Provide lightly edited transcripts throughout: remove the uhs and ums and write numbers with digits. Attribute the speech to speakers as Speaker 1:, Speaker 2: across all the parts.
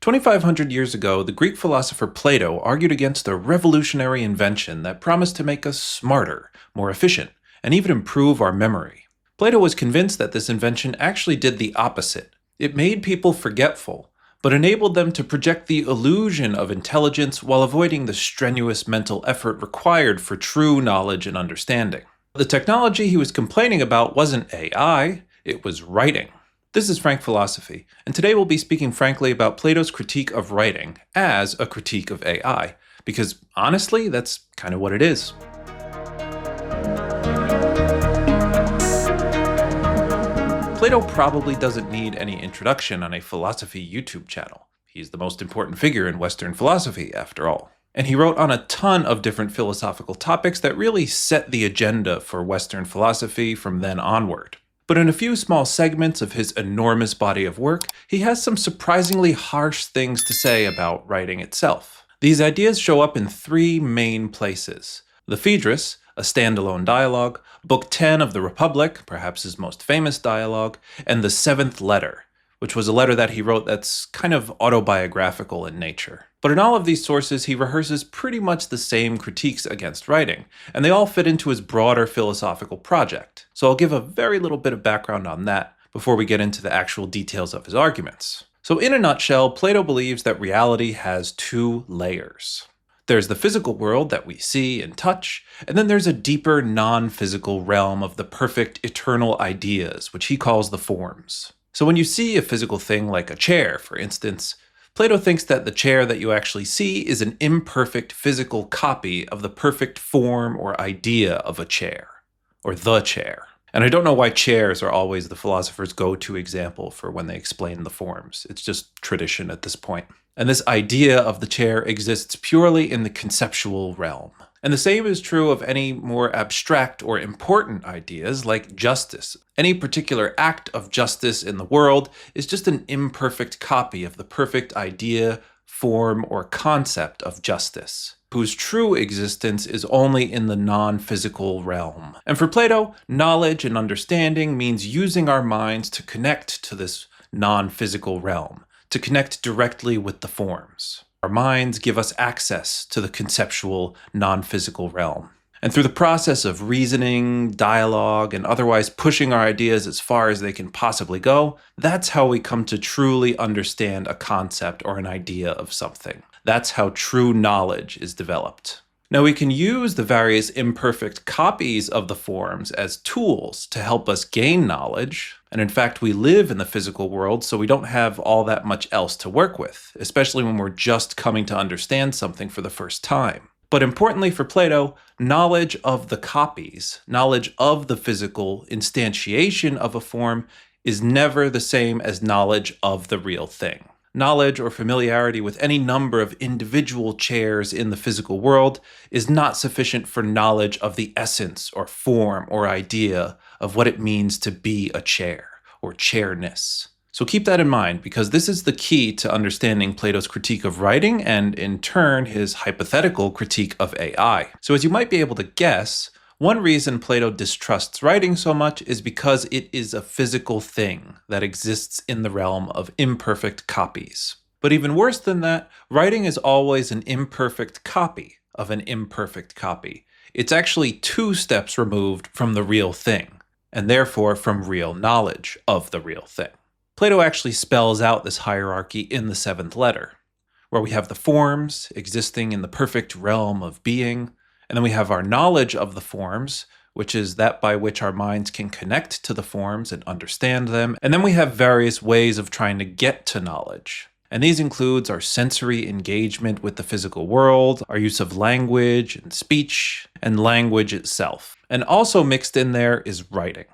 Speaker 1: 2,500 years ago, the Greek philosopher Plato argued against a revolutionary invention that promised to make us smarter, more efficient, and even improve our memory. Plato was convinced that this invention actually did the opposite. It made people forgetful, but enabled them to project the illusion of intelligence while avoiding the strenuous mental effort required for true knowledge and understanding. The technology he was complaining about wasn't AI, it was writing. This is Frank Philosophy, and today we'll be speaking frankly about Plato's critique of writing as a critique of AI, because honestly, that's kind of what it is. Plato probably doesn't need any introduction on a philosophy YouTube channel. He's the most important figure in Western philosophy, after all. And he wrote on a ton of different philosophical topics that really set the agenda for Western philosophy from then onward. But in a few small segments of his enormous body of work, he has some surprisingly harsh things to say about writing itself. These ideas show up in three main places: the Phaedrus, a standalone dialogue, Book 10 of the Republic, perhaps his most famous dialogue, and the Seventh Letter, which was a letter that he wrote that's kind of autobiographical in nature. But in all of these sources, he rehearses pretty much the same critiques against writing, and they all fit into his broader philosophical project. So I'll give a very little bit of background on that before we get into the actual details of his arguments. So in a nutshell, Plato believes that reality has two layers. There's the physical world that we see and touch, and then there's a deeper non-physical realm of the perfect eternal ideas, which he calls the forms. So when you see a physical thing like a chair, for instance, Plato thinks that the chair that you actually see is an imperfect physical copy of the perfect form or idea of a chair, or the chair. And I don't know why chairs are always the philosopher's go-to example for when they explain the forms. It's just tradition at this point. And this idea of the chair exists purely in the conceptual realm. And the same is true of any more abstract or important ideas like justice. Any particular act of justice in the world is just an imperfect copy of the perfect idea, form, or concept of justice, whose true existence is only in the non-physical realm. And for Plato, knowledge and understanding means using our minds to connect to this non-physical realm, to connect directly with the forms. Our minds give us access to the conceptual, non-physical realm. And through the process of reasoning, dialogue, and otherwise pushing our ideas as far as they can possibly go, that's how we come to truly understand a concept or an idea of something. That's how true knowledge is developed. Now we can use the various imperfect copies of the forms as tools to help us gain knowledge. And in fact, we live in the physical world, so we don't have all that much else to work with, especially when we're just coming to understand something for the first time. But importantly for Plato, knowledge of the copies, knowledge of the physical instantiation of a form is never the same as knowledge of the real thing. Knowledge or familiarity with any number of individual chairs in the physical world is not sufficient for knowledge of the essence or form or idea of what it means to be a chair or chairness. So keep that in mind, because this is the key to understanding Plato's critique of writing and, in turn, his hypothetical critique of AI. So as you might be able to guess, one reason Plato distrusts writing so much is because it is a physical thing that exists in the realm of imperfect copies. But even worse than that, writing is always an imperfect copy of an imperfect copy. It's actually two steps removed from the real thing, and therefore from real knowledge of the real thing. Plato actually spells out this hierarchy in the Seventh Letter, where we have the forms existing in the perfect realm of being, and then we have our knowledge of the forms, which is that by which our minds can connect to the forms and understand them. And then we have various ways of trying to get to knowledge. And these includes our sensory engagement with the physical world, our use of language and speech, and language itself. And also mixed in there is writing.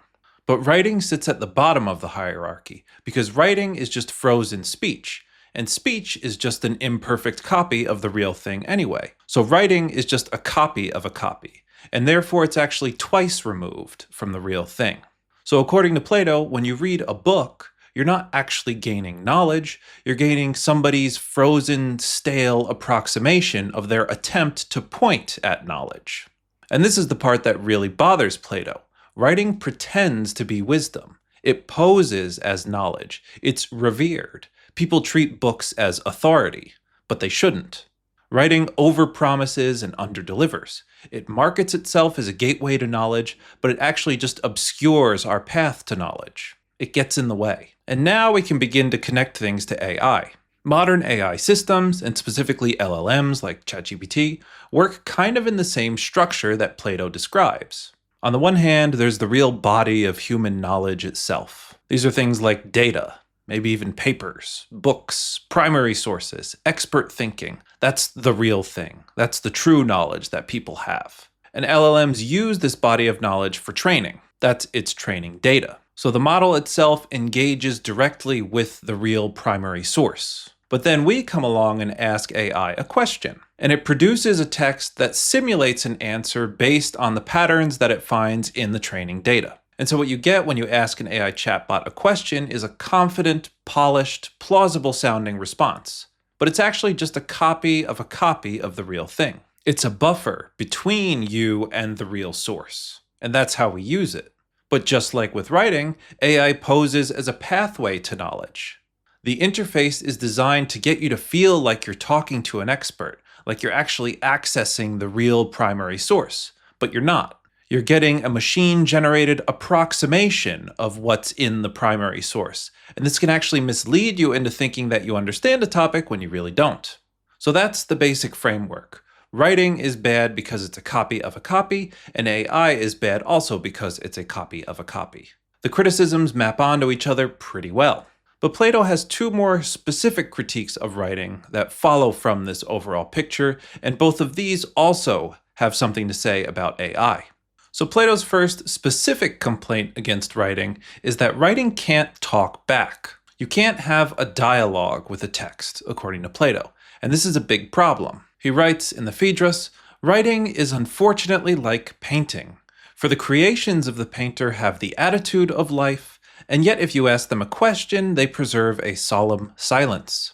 Speaker 1: But writing sits at the bottom of the hierarchy, because writing is just frozen speech. And speech is just an imperfect copy of the real thing anyway. So writing is just a copy of a copy, and therefore it's actually twice removed from the real thing. So according to Plato, when you read a book, you're not actually gaining knowledge, you're gaining somebody's frozen, stale approximation of their attempt to point at knowledge. And this is the part that really bothers Plato. Writing pretends to be wisdom. It poses as knowledge. It's revered. People treat books as authority, but they shouldn't. Writing overpromises and underdelivers. It markets itself as a gateway to knowledge, but it actually just obscures our path to knowledge. It gets in the way. And now we can begin to connect things to AI. Modern AI systems, and specifically LLMs like ChatGPT, work kind of in the same structure that Plato describes. On the one hand, there's the real body of human knowledge itself. These are things like data, maybe even papers, books, primary sources, expert thinking. That's the real thing. That's the true knowledge that people have. And LLMs use this body of knowledge for training. That's its training data. So the model itself engages directly with the real primary source. But then we come along and ask AI a question, and it produces a text that simulates an answer based on the patterns that it finds in the training data. And so what you get when you ask an AI chatbot a question is a confident, polished, plausible-sounding response. But it's actually just a copy of the real thing. It's a buffer between you and the real source. And that's how we use it. But just like with writing, AI poses as a pathway to knowledge. The interface is designed to get you to feel like you're talking to an expert, like you're actually accessing the real primary source. But you're not. You're getting a machine-generated approximation of what's in the primary source. And this can actually mislead you into thinking that you understand a topic when you really don't. So that's the basic framework. Writing is bad because it's a copy of a copy, and AI is bad also because it's a copy of a copy. The criticisms map onto each other pretty well. But Plato has two more specific critiques of writing that follow from this overall picture, and both of these also have something to say about AI. So Plato's first specific complaint against writing is that writing can't talk back. You can't have a dialogue with a text, according to Plato, and this is a big problem. He writes in the Phaedrus, "Writing is unfortunately like painting, for the creations of the painter have the attitude of life, and yet if you ask them a question, they preserve a solemn silence."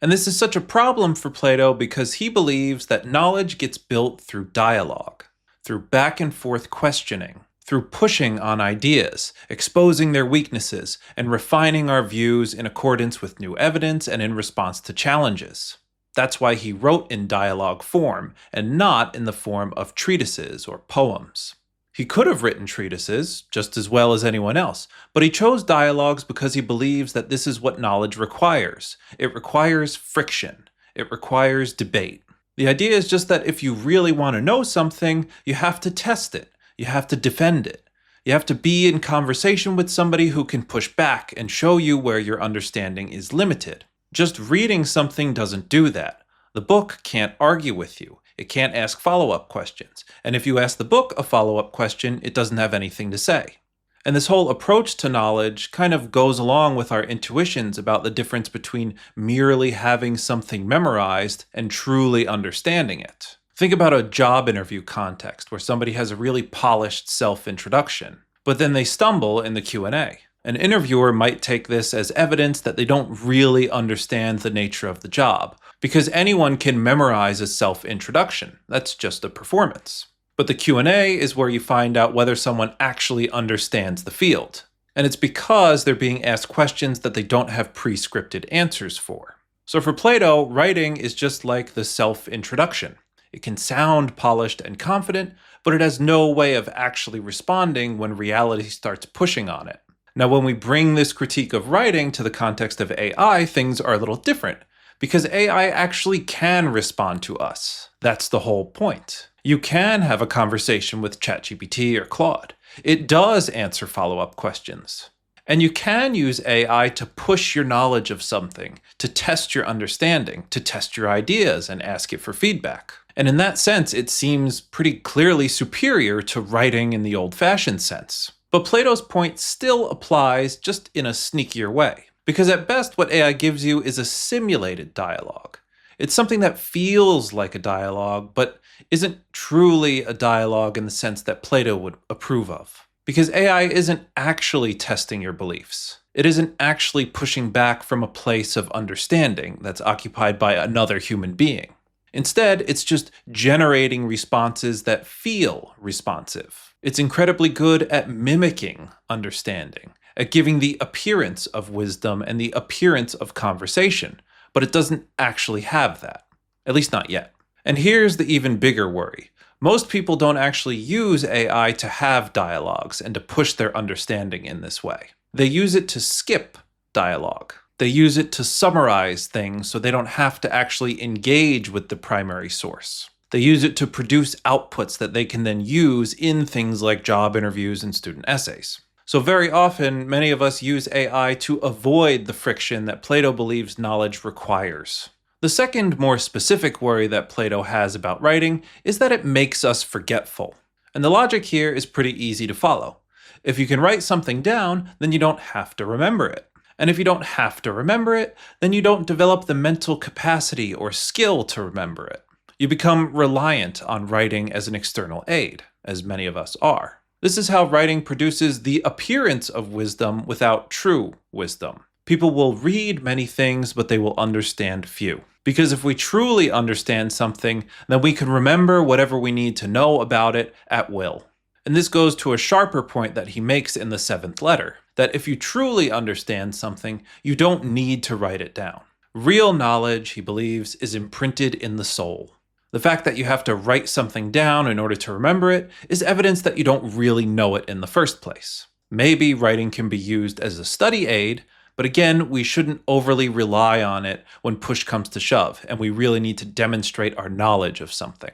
Speaker 1: And this is such a problem for Plato because he believes that knowledge gets built through dialogue, through back and forth questioning, through pushing on ideas, exposing their weaknesses, and refining our views in accordance with new evidence and in response to challenges. That's why he wrote in dialogue form, and not in the form of treatises or poems. He could have written treatises, just as well as anyone else, but he chose dialogues because he believes that this is what knowledge requires. It requires friction. It requires debate. The idea is just that if you really want to know something, you have to test it. You have to defend it. You have to be in conversation with somebody who can push back and show you where your understanding is limited. Just reading something doesn't do that. The book can't argue with you. It can't ask follow-up questions. And if you ask the book a follow-up question, it doesn't have anything to say. And this whole approach to knowledge kind of goes along with our intuitions about the difference between merely having something memorized and truly understanding it. Think about a job interview context where somebody has a really polished self-introduction, but then they stumble in the Q&A. An interviewer might take this as evidence that they don't really understand the nature of the job, because anyone can memorize a self-introduction. That's just a performance. But the Q&A is where you find out whether someone actually understands the field. And it's because they're being asked questions that they don't have pre-scripted answers for. So for Plato, writing is just like the self-introduction. It can sound polished and confident, but it has no way of actually responding when reality starts pushing on it. Now, when we bring this critique of writing to the context of AI, things are a little different, because AI actually can respond to us. That's the whole point. You can have a conversation with ChatGPT or Claude. It does answer follow-up questions. And you can use AI to push your knowledge of something, to test your understanding, to test your ideas and ask it for feedback. And in that sense, it seems pretty clearly superior to writing in the old-fashioned sense. But Plato's point still applies, just in a sneakier way. Because at best, what AI gives you is a simulated dialogue. It's something that feels like a dialogue, but isn't truly a dialogue in the sense that Plato would approve of. Because AI isn't actually testing your beliefs. It isn't actually pushing back from a place of understanding that's occupied by another human being. Instead, it's just generating responses that feel responsive. It's incredibly good at mimicking understanding, at giving the appearance of wisdom and the appearance of conversation, but it doesn't actually have that. At least not yet. And here's the even bigger worry. Most people don't actually use AI to have dialogues and to push their understanding in this way. They use it to skip dialogue. They use it to summarize things so they don't have to actually engage with the primary source. They use it to produce outputs that they can then use in things like job interviews and student essays. So very often, many of us use AI to avoid the friction that Plato believes knowledge requires. The second, more specific worry that Plato has about writing is that it makes us forgetful. And the logic here is pretty easy to follow. If you can write something down, then you don't have to remember it. And if you don't have to remember it, then you don't develop the mental capacity or skill to remember it. You become reliant on writing as an external aid, as many of us are. This is how writing produces the appearance of wisdom without true wisdom. People will read many things, but they will understand few. Because if we truly understand something, then we can remember whatever we need to know about it at will. And this goes to a sharper point that he makes in the 7th letter, that if you truly understand something, you don't need to write it down. Real knowledge, he believes, is imprinted in the soul. The fact that you have to write something down in order to remember it is evidence that you don't really know it in the first place. Maybe writing can be used as a study aid, but again, we shouldn't overly rely on it when push comes to shove, and we really need to demonstrate our knowledge of something.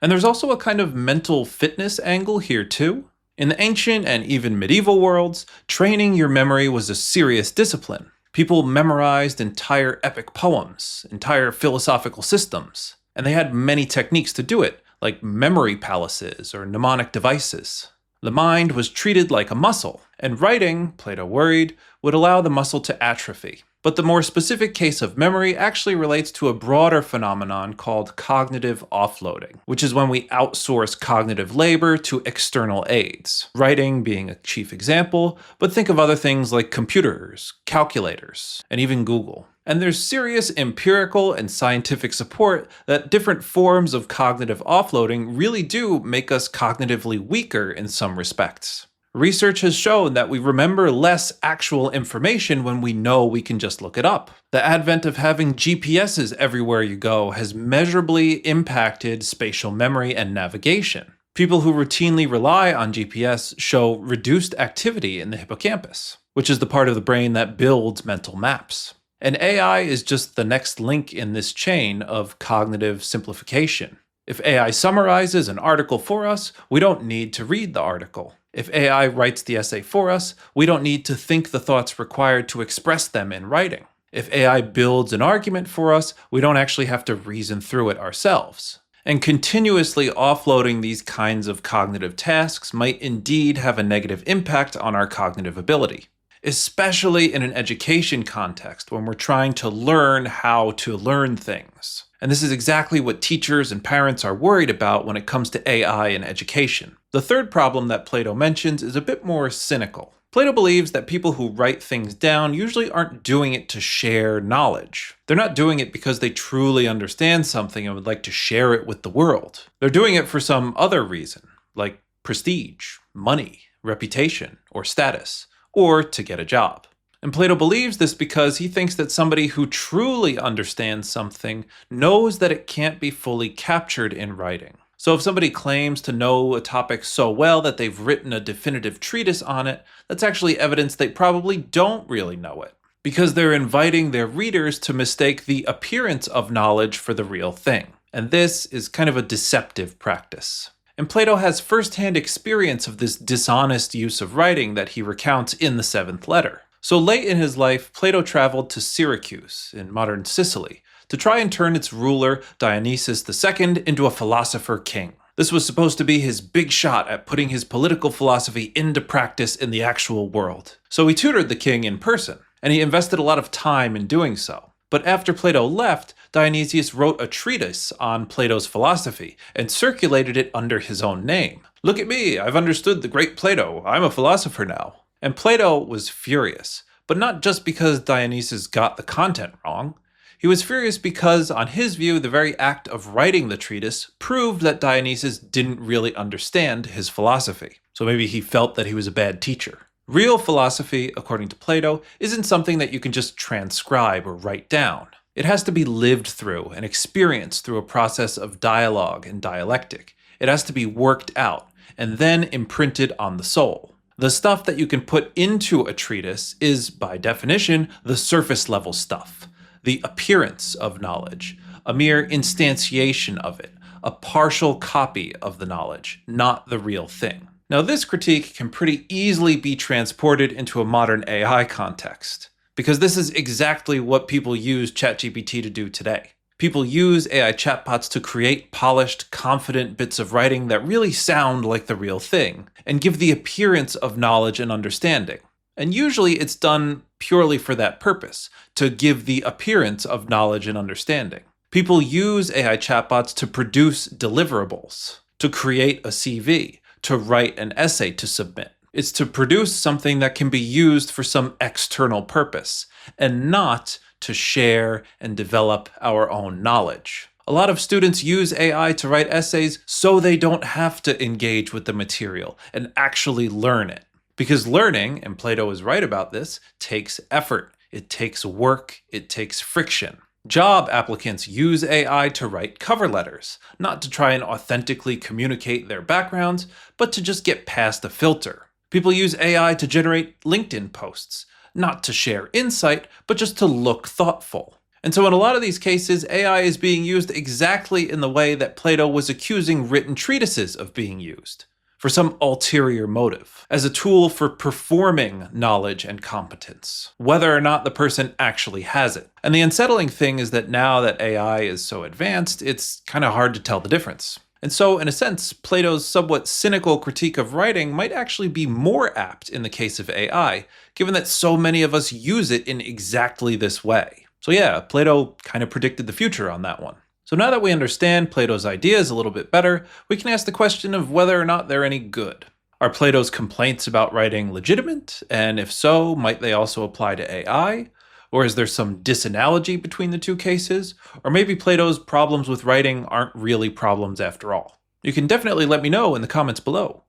Speaker 1: And there's also a kind of mental fitness angle here too. In the ancient and even medieval worlds, training your memory was a serious discipline. People memorized entire epic poems, entire philosophical systems, and they had many techniques to do it, like memory palaces or mnemonic devices. The mind was treated like a muscle, and writing, Plato worried, would allow the muscle to atrophy. But the more specific case of memory actually relates to a broader phenomenon called cognitive offloading, which is when we outsource cognitive labor to external aids, writing being a chief example, but think of other things like computers, calculators, and even Google. And there's serious empirical and scientific support that different forms of cognitive offloading really do make us cognitively weaker in some respects. Research has shown that we remember less actual information when we know we can just look it up. The advent of having GPSs everywhere you go has measurably impacted spatial memory and navigation. People who routinely rely on GPS show reduced activity in the hippocampus, which is the part of the brain that builds mental maps. And AI is just the next link in this chain of cognitive simplification. If AI summarizes an article for us, we don't need to read the article. If AI writes the essay for us, we don't need to think the thoughts required to express them in writing. If AI builds an argument for us, we don't actually have to reason through it ourselves. And continuously offloading these kinds of cognitive tasks might indeed have a negative impact on our cognitive ability, especially in an education context when we're trying to learn how to learn things. And this is exactly what teachers and parents are worried about when it comes to AI in education. The third problem that Plato mentions is a bit more cynical. Plato believes that people who write things down usually aren't doing it to share knowledge. They're not doing it because they truly understand something and would like to share it with the world. They're doing it for some other reason, like prestige, money, reputation, or status, or to get a job. And Plato believes this because he thinks that somebody who truly understands something knows that it can't be fully captured in writing. So if somebody claims to know a topic so well that they've written a definitive treatise on it, that's actually evidence they probably don't really know it, because they're inviting their readers to mistake the appearance of knowledge for the real thing. And this is kind of a deceptive practice. And Plato has first-hand experience of this dishonest use of writing that he recounts in the 7th letter. So late in his life, Plato traveled to Syracuse in modern Sicily to try and turn its ruler, Dionysius II, into a philosopher king. This was supposed to be his big shot at putting his political philosophy into practice in the actual world. So he tutored the king in person, and he invested a lot of time in doing so. But after Plato left, Dionysius wrote a treatise on Plato's philosophy and circulated it under his own name. "Look at me, I've understood the great Plato, I'm a philosopher now." And Plato was furious, but not just because Dionysius got the content wrong. He was furious because, on his view, the very act of writing the treatise proved that Dionysius didn't really understand his philosophy. So maybe he felt that he was a bad teacher. Real philosophy, according to Plato, isn't something that you can just transcribe or write down. It has to be lived through and experienced through a process of dialogue and dialectic. It has to be worked out and then imprinted on the soul. The stuff that you can put into a treatise is, by definition, the surface level stuff, the appearance of knowledge, a mere instantiation of it, a partial copy of the knowledge, not the real thing. Now, this critique can pretty easily be transported into a modern AI context, because this is exactly what people use ChatGPT to do today. People use AI chatbots to create polished, confident bits of writing that really sound like the real thing, and give the appearance of knowledge and understanding. And usually it's done purely for that purpose, to give the appearance of knowledge and understanding. People use AI chatbots to produce deliverables, to create a CV, to write an essay to submit. It's to produce something that can be used for some external purpose, and not to share and develop our own knowledge. A lot of students use AI to write essays so they don't have to engage with the material and actually learn it. Because learning, and Plato is right about this, takes effort, it takes work, it takes friction. Job applicants use AI to write cover letters, not to try and authentically communicate their backgrounds, but to just get past a filter. People use AI to generate LinkedIn posts, not to share insight, but just to look thoughtful. And so in a lot of these cases, AI is being used exactly in the way that Plato was accusing written treatises of being used, for some ulterior motive, as a tool for performing knowledge and competence, whether or not the person actually has it. And the unsettling thing is that now that AI is so advanced, it's kind of hard to tell the difference. And so, in a sense, Plato's somewhat cynical critique of writing might actually be more apt in the case of AI, given that so many of us use it in exactly this way. So yeah, Plato kind of predicted the future on that one. So now that we understand Plato's ideas a little bit better, we can ask the question of whether or not they're any good. Are Plato's complaints about writing legitimate? And if so, might they also apply to AI? Or is there some disanalogy between the two cases? Or maybe Plato's problems with writing aren't really problems after all? You can definitely let me know in the comments below,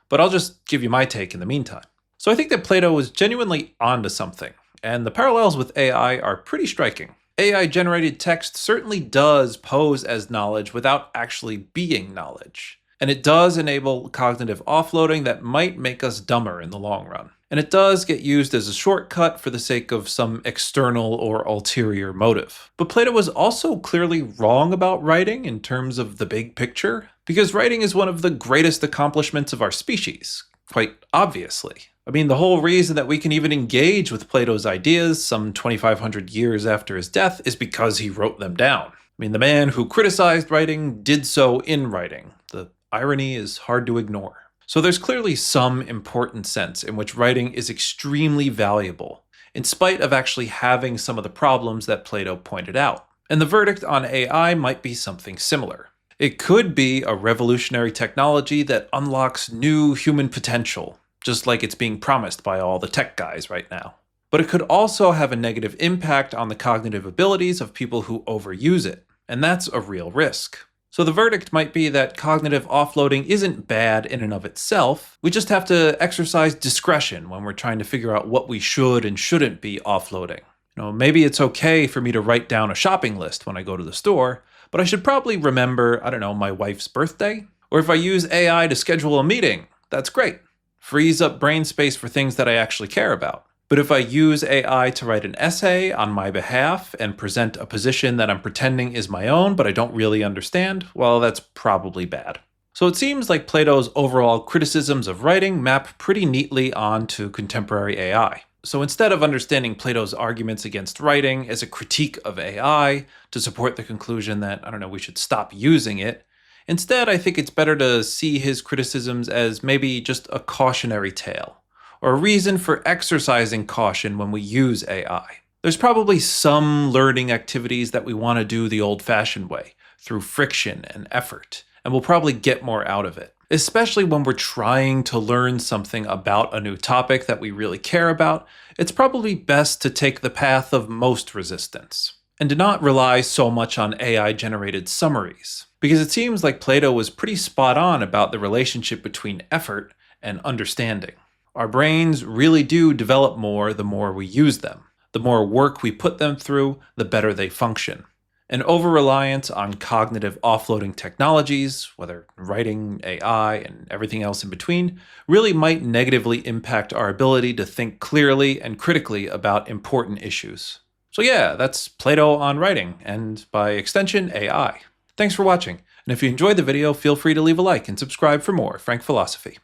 Speaker 1: but I'll just give you my take in the meantime. So I think that Plato was genuinely onto something, and the parallels with AI are pretty striking. AI-generated text certainly does pose as knowledge without actually being knowledge. And it does enable cognitive offloading that might make us dumber in the long run. And it does get used as a shortcut for the sake of some external or ulterior motive. But Plato was also clearly wrong about writing in terms of the big picture, because writing is one of the greatest accomplishments of our species, quite obviously. I mean, the whole reason that we can even engage with Plato's ideas some 2,500 years after his death is because he wrote them down. I mean, the man who criticized writing did so in writing. The irony is hard to ignore. So there's clearly some important sense in which writing is extremely valuable, in spite of actually having some of the problems that Plato pointed out. And the verdict on AI might be something similar. It could be a revolutionary technology that unlocks new human potential, just like it's being promised by all the tech guys right now. But it could also have a negative impact on the cognitive abilities of people who overuse it, and that's a real risk. So the verdict might be that cognitive offloading isn't bad in and of itself. We just have to exercise discretion when we're trying to figure out what we should and shouldn't be offloading. Maybe it's okay for me to write down a shopping list when I go to the store, but I should probably remember, my wife's birthday. Or if I use AI to schedule a meeting, that's great. Frees up brain space for things that I actually care about. But if I use AI to write an essay on my behalf and present a position that I'm pretending is my own, but I don't really understand, well, that's probably bad. So it seems like Plato's overall criticisms of writing map pretty neatly onto contemporary AI. So instead of understanding Plato's arguments against writing as a critique of AI to support the conclusion that, we should stop using it, instead I think it's better to see his criticisms as maybe just a cautionary tale, or a reason for exercising caution when we use AI. There's probably some learning activities that we want to do the old-fashioned way, through friction and effort, and we'll probably get more out of it. Especially when we're trying to learn something about a new topic that we really care about, it's probably best to take the path of most resistance, and to not rely so much on AI-generated summaries. Because it seems like Plato was pretty spot on about the relationship between effort and understanding. Our brains really do develop more the more we use them. The more work we put them through, the better they function. An over-reliance on cognitive offloading technologies, whether writing, AI, and everything else in between, really might negatively impact our ability to think clearly and critically about important issues. So yeah, that's Plato on writing, and by extension, AI. Thanks for watching, and if you enjoyed the video, feel free to leave a like and subscribe for more Frank Philosophy.